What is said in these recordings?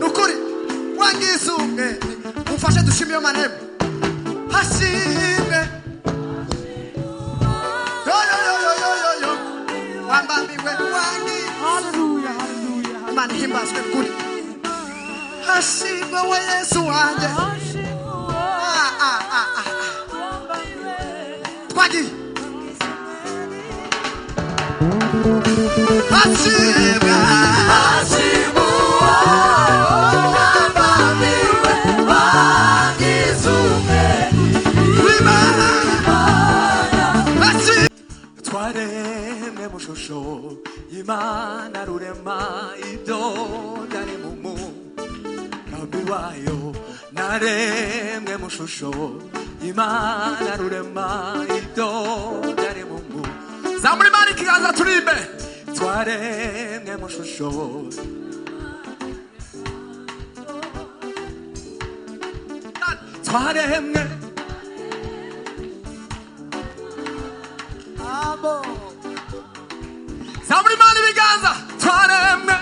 nukuri wangisunge mufashe dushime yo maneno hashimwe yo wambambiwe wangi haleluya haleluya mani himbazwe kuri hashimwe we Yesu wanje twagi hashimwe twaremwe mu shusho y'Imana rurema ibyo byari mu mugambi wayo naremwe mu shusho y'Imana rurema ibyo byari mu zamuri Imana ikiganza turimbe twaremwe mu shusho twaremwe zamuri Imana ibiganza twaremwe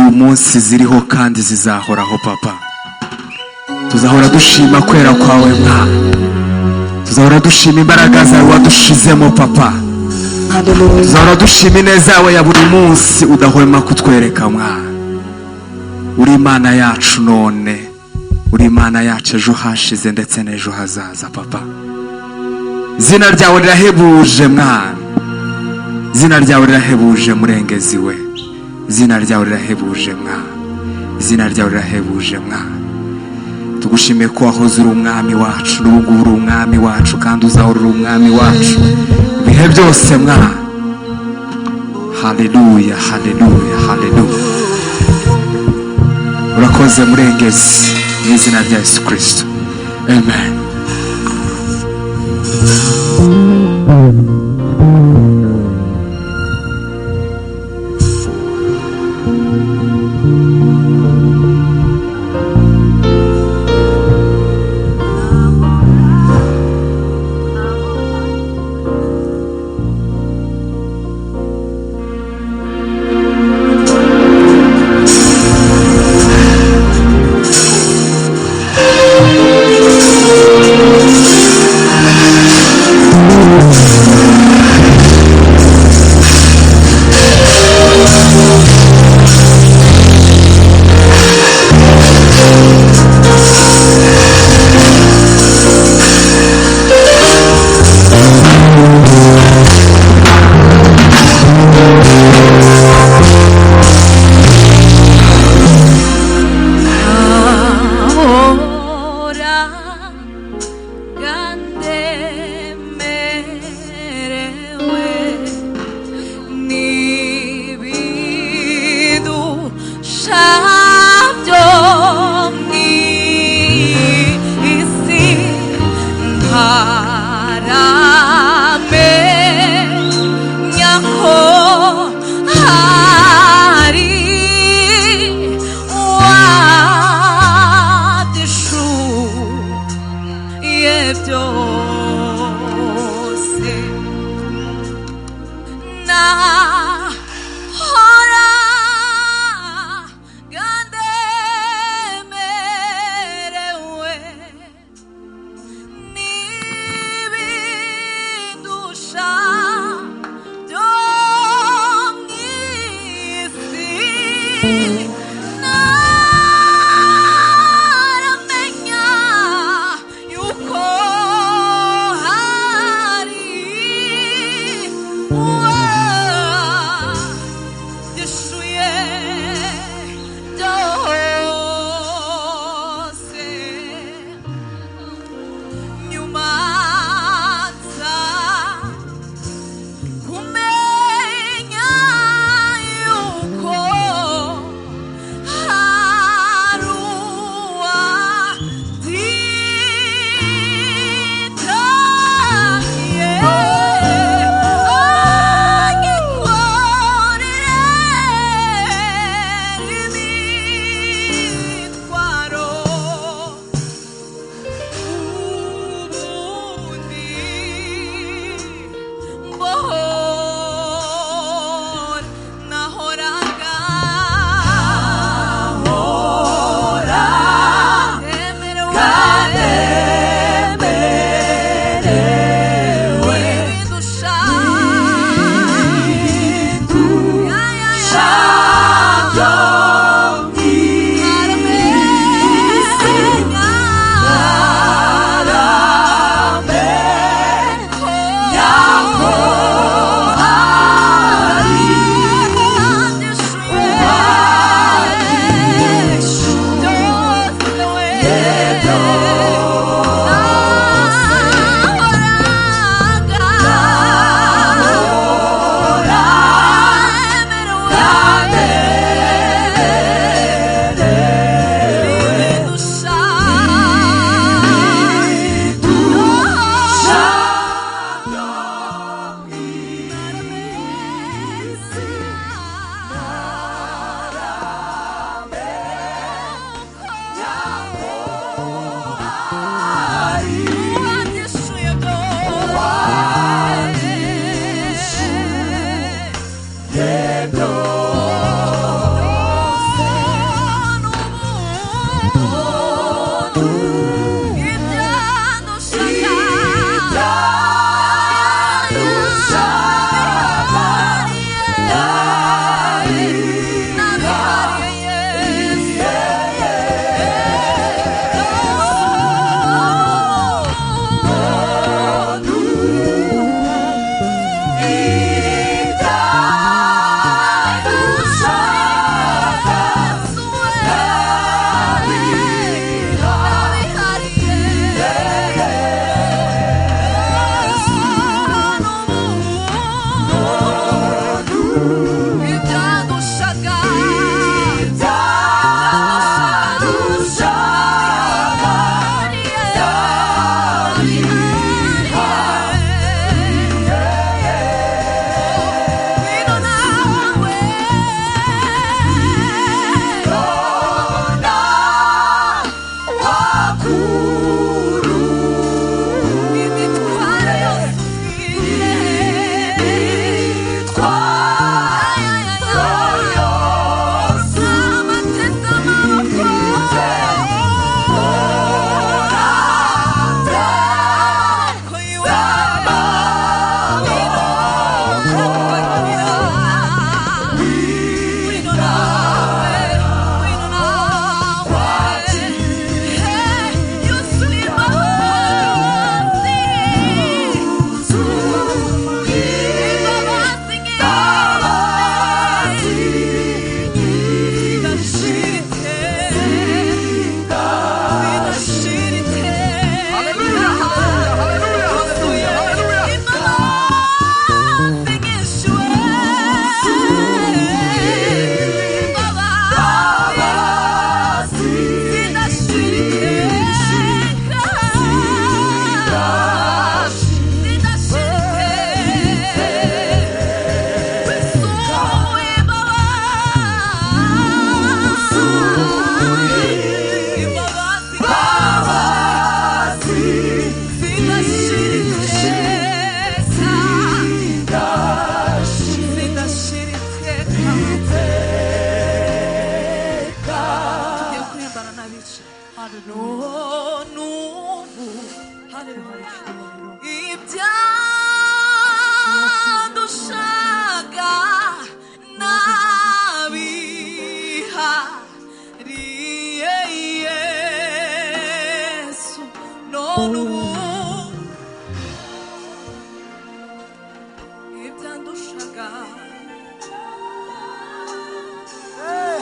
umunsi ziriho kandi zizahoraho papa tuzahora dushima kwera kwawe mwa tuzahora dushima imbaraga zawe wadushizemo papa tuzahora dushima ineza yawe ya buri munsi udahwema kutwereka mwa uri Imana yacu none uri Imana yacu ejo hashize ndetse n'ejo hazaza papa izina ryawe rirahebuje mwana izina ryawe rirahebuje murengezi we izina ryawe rirahebuje mwa izina ryawe rirahebuje mwa tugushimiye ko wahoze uri umwami wacu n'ubu uri umwami wacu kandi uzahora uri umwami wacu ibihe byose mwa haleluya haleluya haleluya urakoze murengezi mu izina rya Yesu Kristo amen.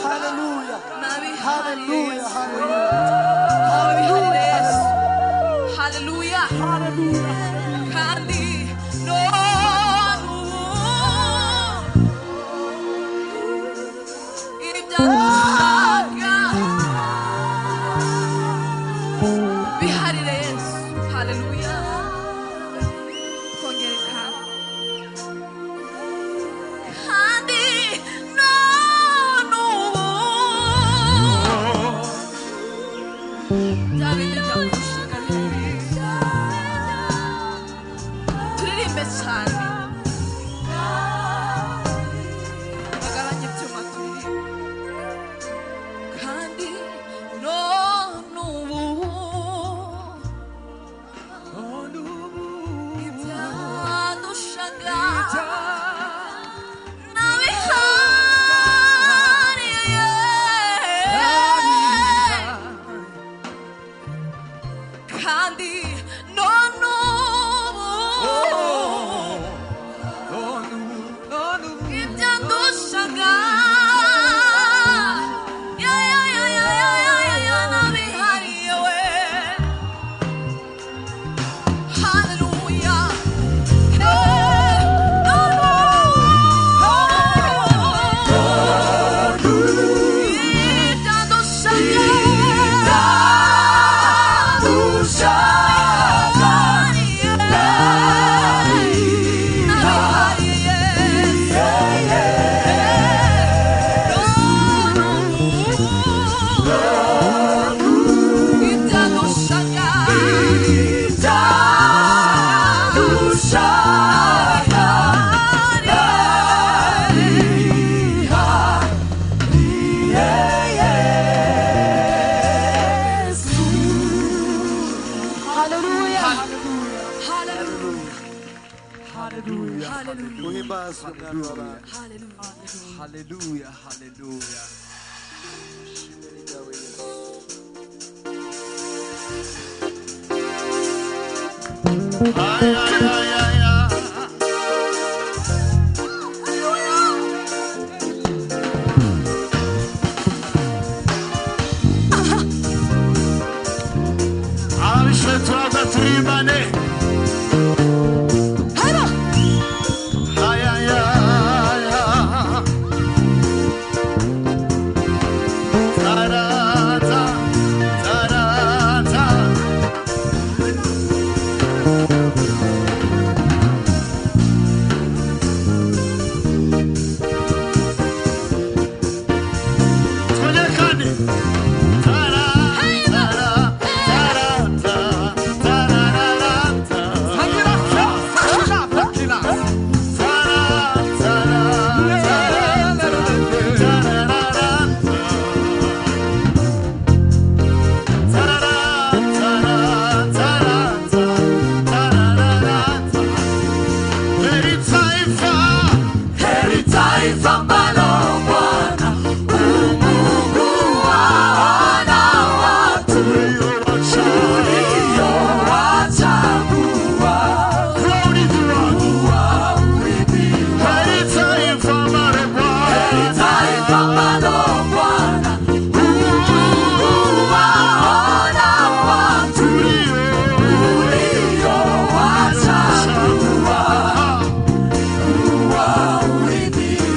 Hallelujah. Hallelujah. Hallelujah. Hallelujah. Kandi no ibyadushaka biharire Yesu. Hallelujah. Kongere kandi bindi byadushaka turirimbe cyane bagabanye ibyuma turirimbe kandi n'ubu ibyadushaka kandi ibyadushaka nabihariye we. Hallelujah. Hallelujah, hallelujah.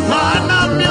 Wanami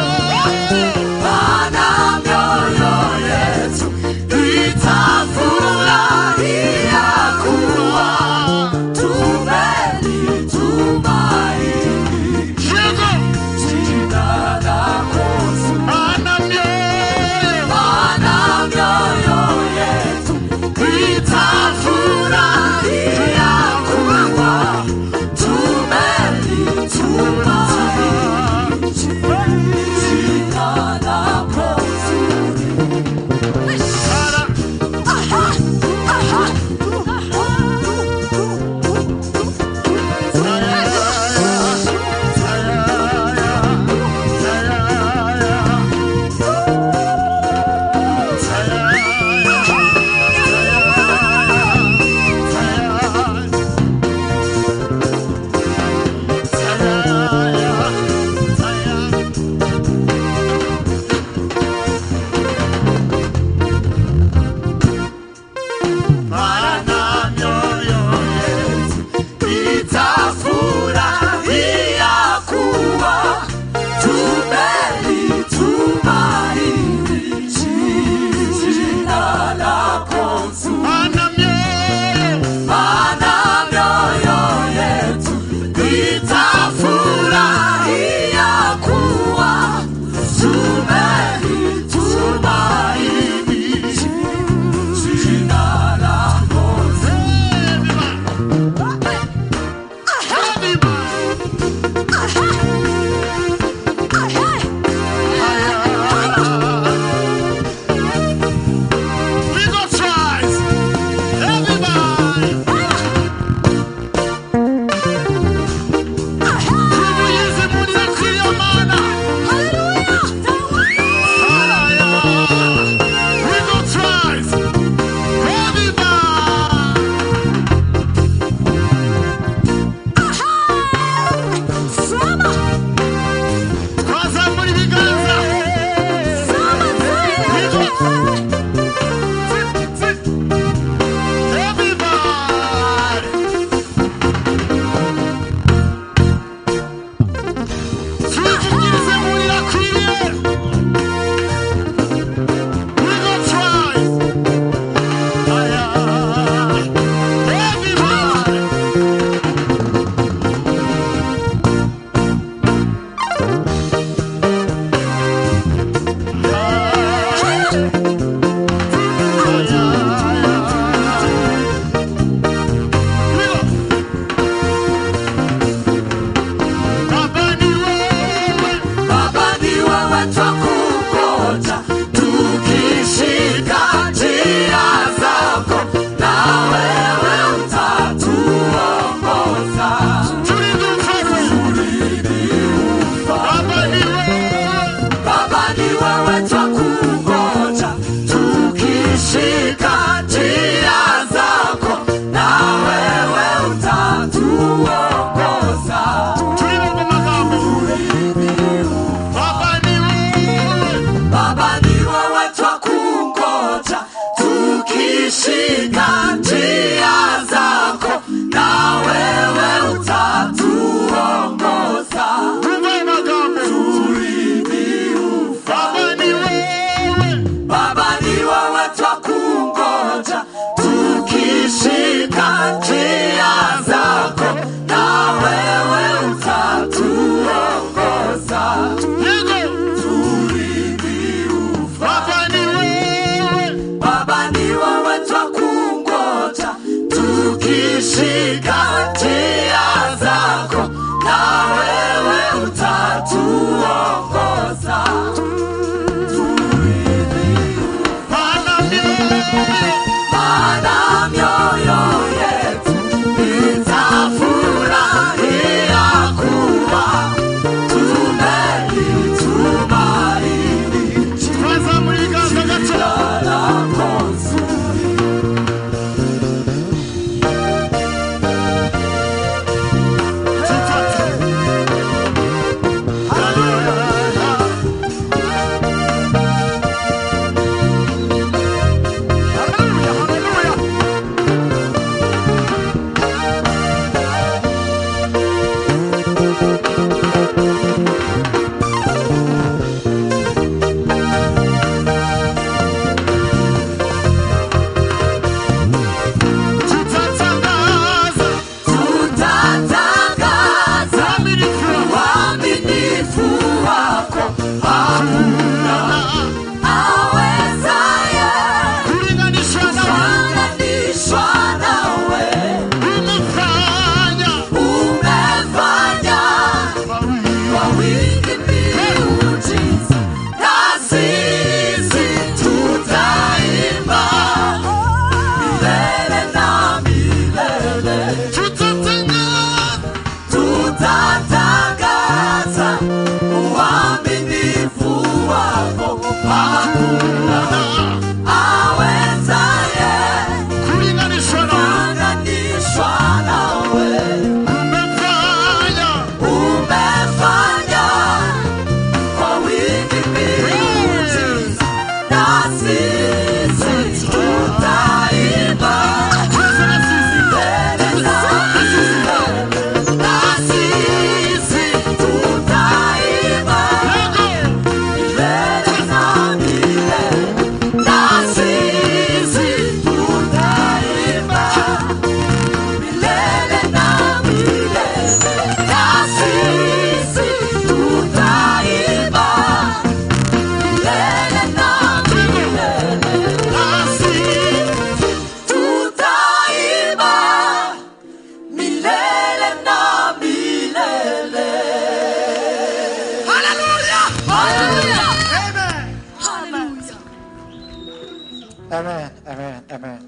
Amen. Amen. Amen.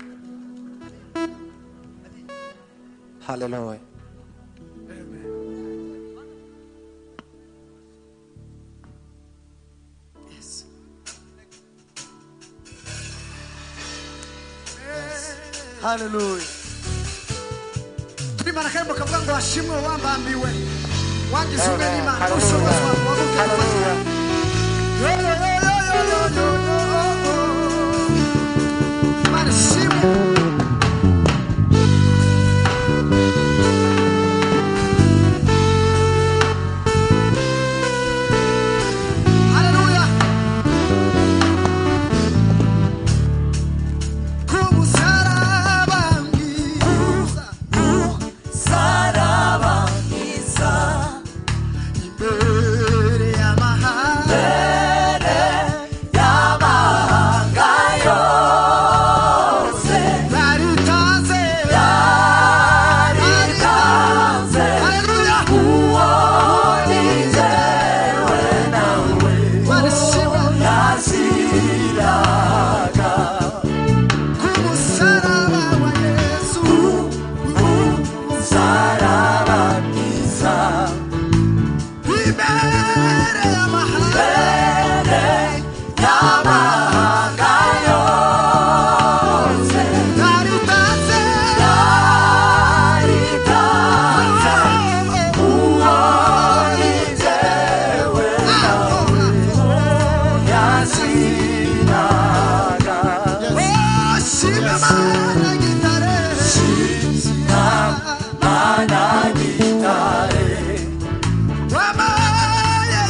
Hallelujah. Yes. Hallelujah. Turi marakembo kavuga ngo hashimwe wambambiwe wagize umwe Amen. n'Imana ubushobozi wawe wabuke Hallelujah. Imana ishimwe. Hallelujah. Ku musaraba mwiza, imbere y'amahanga baritanze, hallelujah. Barishimwe. Ku musaraba wa Yesu, imbere y'amahanga baritanze, shimwe mana gitare, wamaye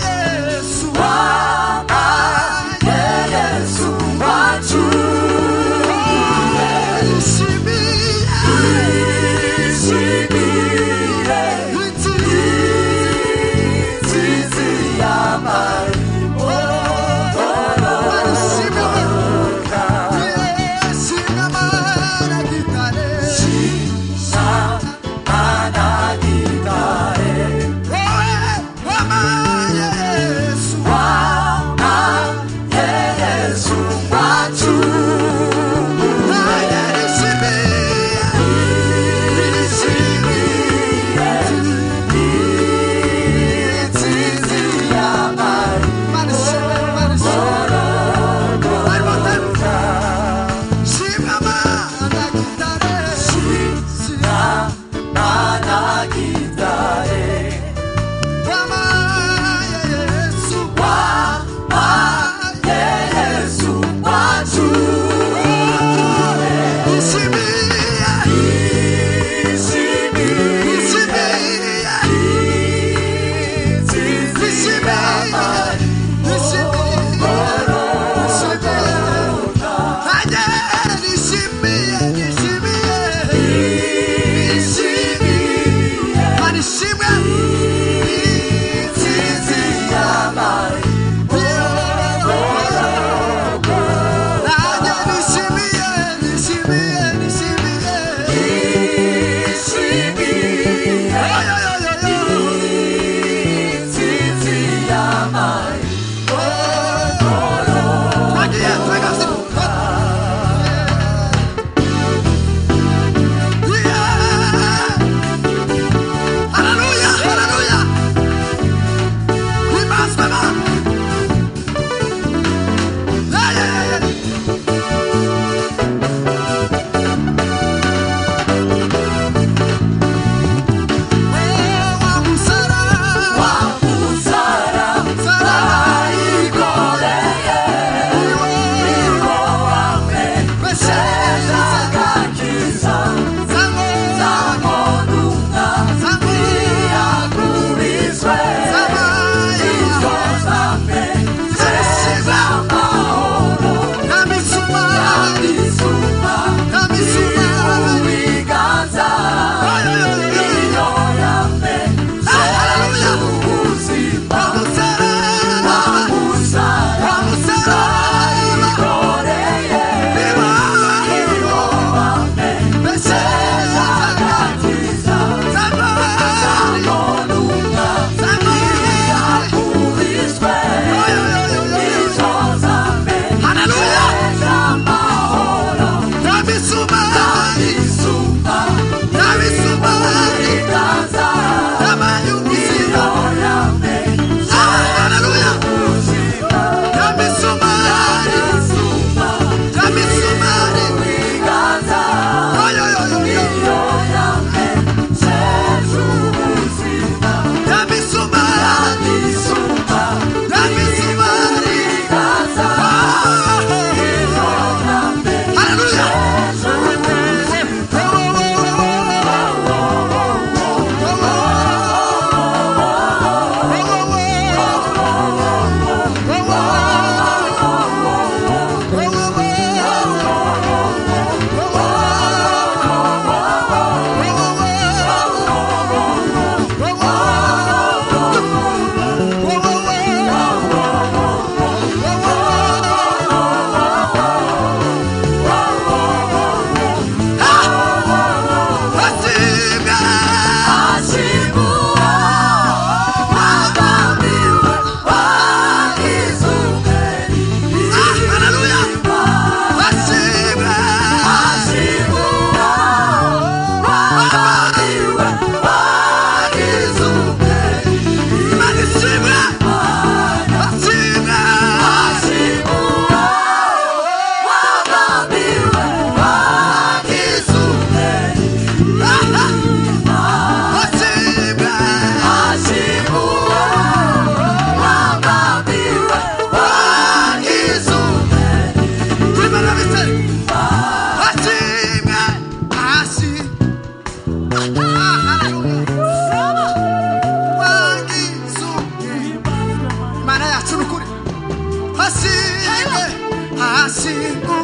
hashimwe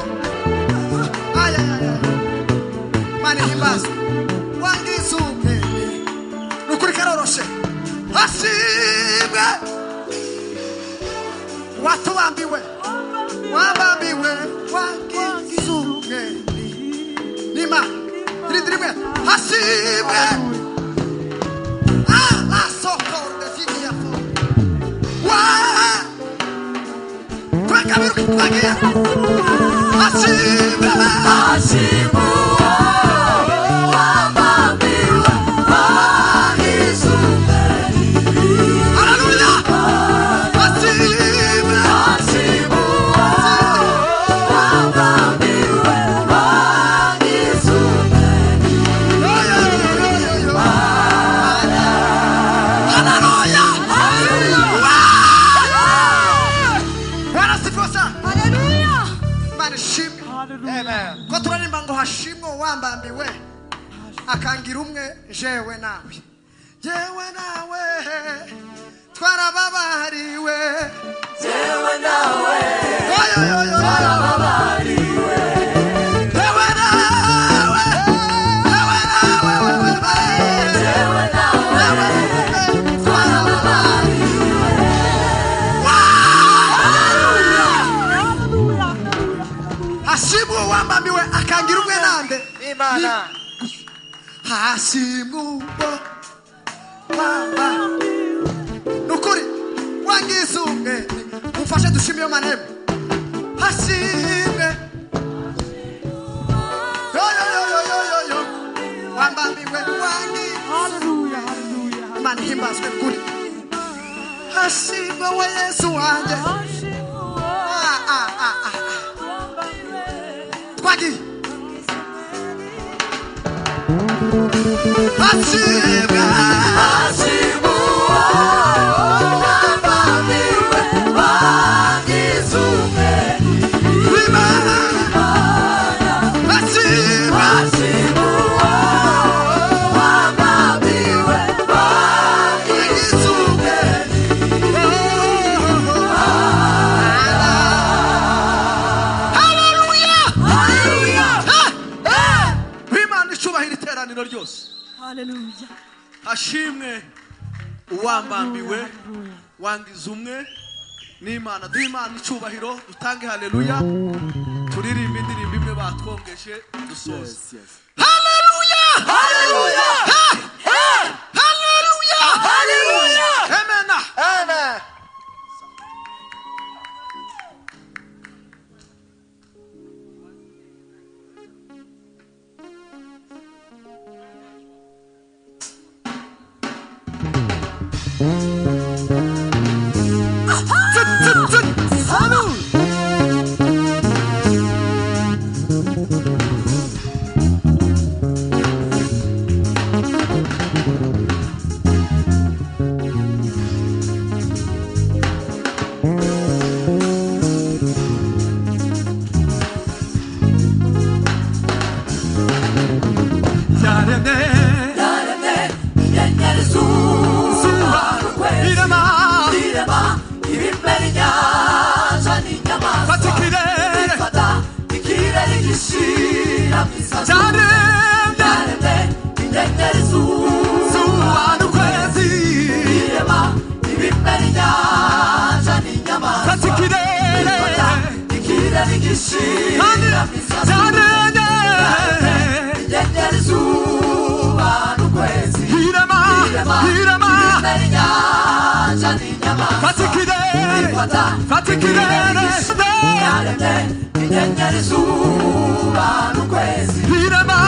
mani himbazo wangize ubwenge nukuri karoroshe hashimwe watubambiwe wabambiwe wangize ubwenge nima rimwe hashimwe asokorde fikia fo wa kwa kabiru kitwagia hashimwe hashimwe wabambiwe wangize ubwenge haleluya hashimwe hashimwe wabambiwe wangize ubwenge Amen. ko turarimba ngo hashimwe wambambiwe akangira umwe jewe nawe twarababariwe jewe nawe twarababariwe jewe nawe hashimwe wambambiwe akangira umwe nande Imana. hashimwe wamba nukuri wangize ubwenge mufashe dushime iyo manemo hashimwe yo wambambiwe wangize haleluya haleluya Imana himbazwe kuri hashimwe we Yesu wanje twagiye hashimwe hashimwe wambambiwe wangize ubwenge Imana hashimwe hashimwe wambambiwe wangize ubwenge haleluya Imana icubahira iteraniro ryose haleluya hashimwe uwambambiwe wangize umwe n'Imana duhe Imana icubahiro dutange haleluya turirimba indirimbo imwe batwongeje dusoze haleluya haleluya haleluya haleluya amen Amen. yaremye inyenyeri zuba ukwezi irema ibimera inyanja n'inyamaswa fata ikirere fata ikirere gishira mu isazi yaremye yaremye inyenyeri zuba n'ukwezi irema ibimera inyanja n'inyamaswa fata ikirere fata ikirere gishira mu isazi yaremye inyenyeri zuba n'ukwezi irema ibimera inyanja n'inyamaswa fata ikirere fata ikirere yaremye inyenyeri zuba n'ukwezi irema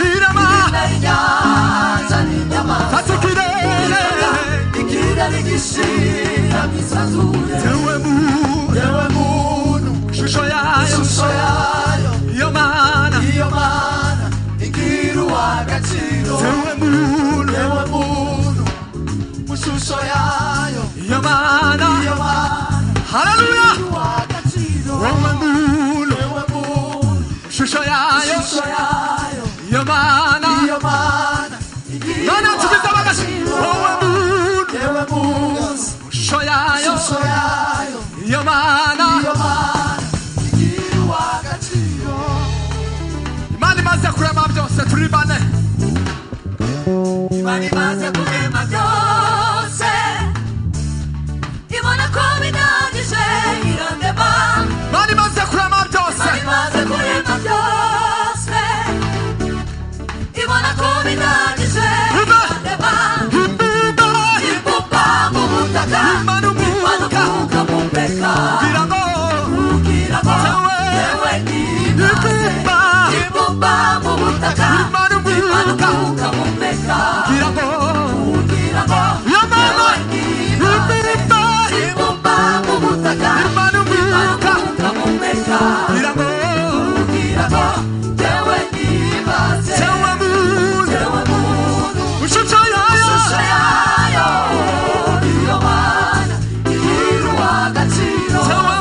ibimera inyanja n'inyamaswa fata ikirere ikirere gishira mu isanzure yewe muntu ishusho yayo iyo mana igira uw'agaciro yewe muntu mu shusho yayo iyo mana haleluya uw'agaciro wowe muntu ishusho yayo iyo mana mana tugize abagaciro wowe muntu ishusho yayo iyo mana igira bari baze kurema byose ibona ko bidahagije irandeba bari baze kurema byose bari baze kurema byose ibona ko bidahagije irandeba ibumba mu butaka imanuka mu mpeka kugira ngo yewe nibaze ibumba mu butaka imanuka mu mpeka kugira ngo yewe nibaze ibumba mu butaka imanuka mu mpeka kugira ngo yewe nibaze yewe muntu ushusho yayo iyo mana ihiruwa agaciro yewe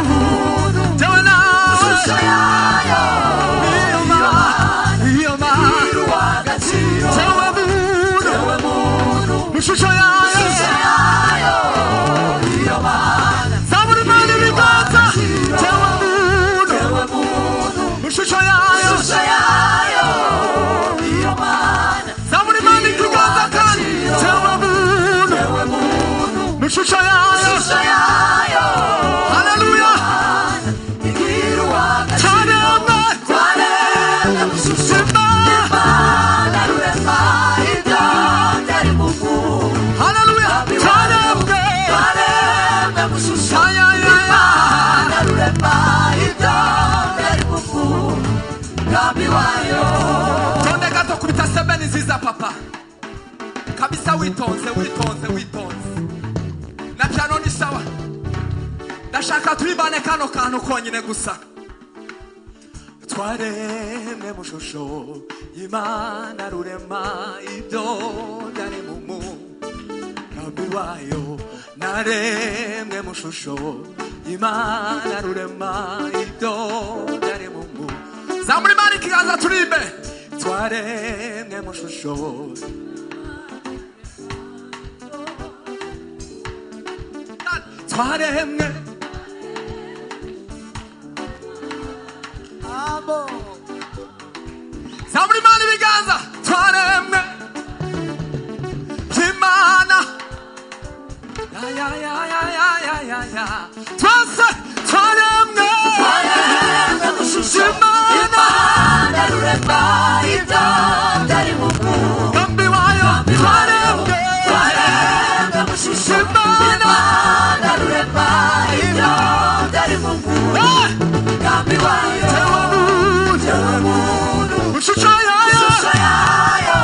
muntu jewe nawe ishusho yayo iyo mana ihiruwa agaciro jewe muntu yewe muntu ushusho yayo ishusho yayo iyo mana zaburi mana ibiganza jewe muntu yewe muntu ushusho yayo ishusho yayo iyo mana zaburi mana ikiganza kandi jewe muntu yewe muntu ushusho yayo ishusho yayo haleluya mana ihiruwa agaciro cyaremwe twaremwe mu ishusho y'Imana rurema ibyo byari mu muntu haleluya cyaremwe twaremwe mu ishusho ayayaya y'Imana rurema ibyo byari mu muntu ngambi wayo tonde gato kubita sebeni nziza papa kabisa witonze na piano ni sawa ndashaka turibane kano kantu konyine gusa twaremwe mu shusho y'Imana rurema ibyo byari mu mugambi wayo naremwe mu shusho y'Imana rurema ibyo byari mu zamuri Imana ikiganza turimbe twaremwe mu shusho twaremwe zamuri Imana ibiganza twaremwe by'Imana ya twese twaremwe mu ishusho y'Imana rurema ibyo byari mu muntu ngambi wayo twaremwe twaremwe mu ishusho y'Imana rurema ibyo byari mu muntu ngambi wayo yewe muntu ushusho yayo ishusho yayo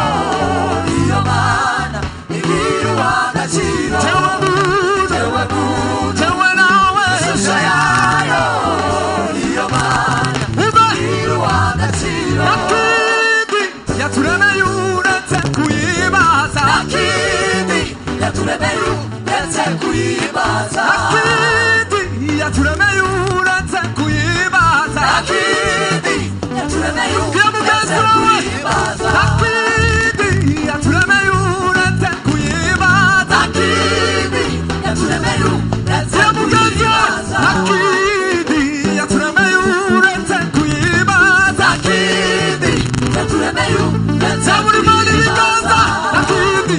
iyo mana ihiruwa agaciro yewe muntu jewe nawe ishusho yayo iyo mana ihiruwa agaciro nakindi yaturemeye uretse kuyibaza nakindi yaturemeye uretse kuyibaza nakindi yaturemeye uretse kuyibaza nakindi yaturemeye bwira mugenzi uretse wawe kuyibaza nakindi yaturemeye uretse kuyibaza nakindi yaturemeye uretse bwira mugenzi wawe kuyibaza nakindi yaturemeye uretse kuyibaza nakindi yaturemeye uretse zaburi Imana ibiganza kuyibaza nakindi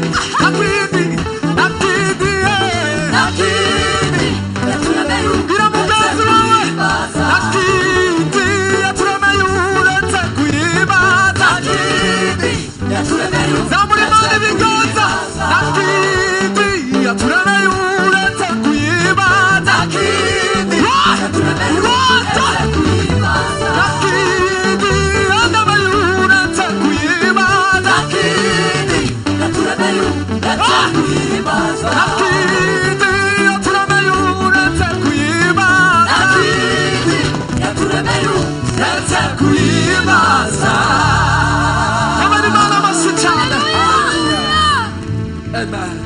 nakindi yaturemeye bwira uretse mugenzi wawe kuyibaza nakindi yaturemeye uretse kuyibaza nakindi yaturemeye zamuri Imana uretse ibiganza kuyibaza nakindi yaturemeye uretse kuyibaza nakindi yaturemeye Rwanda uretse kuyibaza nakindi yandameye uretse kuyibaza nakindi yaturemeye uretse kuyibaza nakindi yaturemeye uretse kuyibaza nakindi yaturemeye uretse kuyibaza Abari Imana basi cyane Amen